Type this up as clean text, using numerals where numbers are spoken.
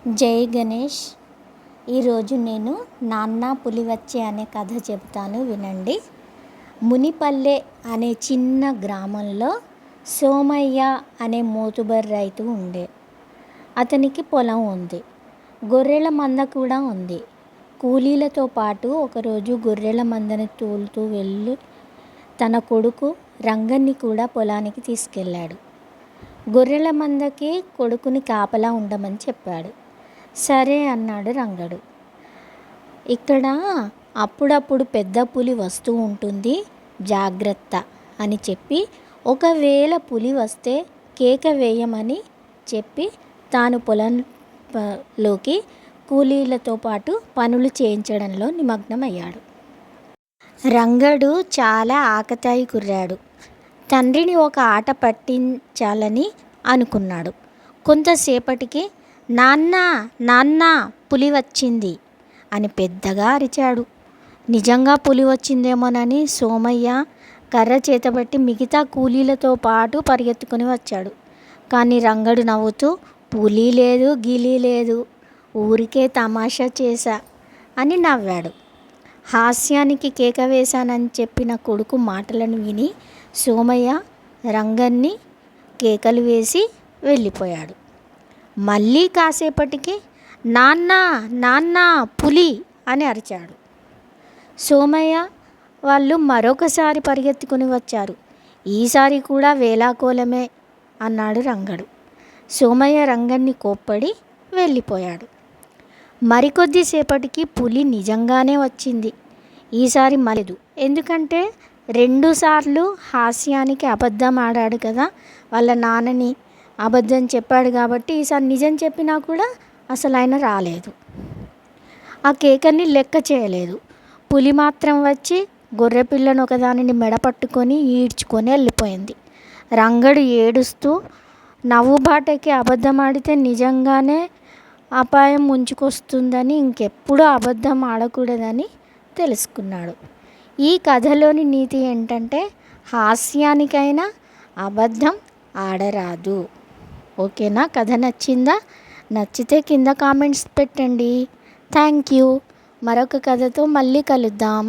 జై గణేష్. ఈరోజు నేను నాన్న పులివచ్చే అనే కథ చెబుతాను, వినండి. మునిపల్లె అనే చిన్న గ్రామంలో సోమయ్య అనే మోతుబరి రైతు ఉండే. అతనికి పొలం ఉంది, గొర్రెల మంద కూడా ఉంది. కూలీలతో పాటు ఒకరోజు గొర్రెల మందని తోలుతూ వెళ్ళి తన కొడుకు రంగన్ని కూడా పొలానికి తీసుకెళ్ళాడు. గొర్రెల మందకి కొడుకుని కాపలా ఉండమని చెప్పాడు. సరే అన్నాడు రంగడు. ఇక్కడ అప్పుడప్పుడు పెద్ద పులి వస్తూ ఉంటుంది, జాగ్రత్త అని చెప్పి, ఒకవేళ పులి వస్తే కేక వేయమని చెప్పి తాను పొలంలోకి కూలీలతో పాటు పనులు చేయించడంలో నిమగ్నమయ్యాడు. రంగడు చాలా ఆకతాయి కుర్రాడు. తండ్రిని ఒక ఆట పట్టించాలని అనుకున్నాడు. కొంతసేపటికి నాన్న నాన్న పులి వచ్చింది అని పెద్దగా అరిచాడు. నిజంగా పులి వచ్చిందేమోనని సోమయ్య కర్ర చేతబట్టి మిగతా కూలీలతో పాటు పరిగెత్తుకొని వచ్చాడు. కానీ రంగడు నవ్వుతూ, పులి లేదు గిలి లేదు, ఊరికే తమాషా చేశా అని నవ్వాడు. హాస్యానికి కేక వేశానని చెప్పిన కొడుకు మాటలను విని సోమయ్య రంగన్ని కేకలు వేసి వెళ్ళిపోయాడు. మళ్ళీ కాసేపటికి నాన్న నాన్న పులి అని అరిచాడు. సోమయ్య వాళ్ళు మరొకసారి పరిగెత్తుకుని వచ్చారు. ఈసారి కూడా వేలాకోలమే అన్నాడు రంగడు. సోమయ్య రంగన్ని కోప్పడి వెళ్ళిపోయాడు. మరికొద్దిసేపటికి పులి నిజంగానే వచ్చింది. ఈసారి మలేదు, ఎందుకంటే 2 సార్లు హాస్యానికి అబద్ధం ఆడాడు కదా, వాళ్ళ నాన్నని అబద్ధం చెప్పాడు కాబట్టి ఈసారి నిజం చెప్పినా కూడా అసలు ఆయన రాలేదు. ఆ కేకని లెక్క చేయలేదు. పులి మాత్రం వచ్చి గొర్రెపిల్లను ఒకదానిని మెడ పట్టుకొని ఈడ్చుకొని వెళ్ళిపోయింది. రంగడు ఏడుస్తూ నవ్వుబాటకి అబద్ధం ఆడితే నిజంగానే అపాయం ముంచుకొస్తుందని, ఇంకెప్పుడూ అబద్ధం ఆడకూడదని తెలుసుకున్నాడు. ఈ కథలోని నీతి ఏంటంటే, హాస్యానికైనా అబద్ధం ఆడరాదు. ఓకేనా? కథ నచ్చిందా? నచ్చితే కింద కామెంట్స్ పెట్టండి. Thank you. మరొక కథతో మళ్ళీ కలుద్దాం.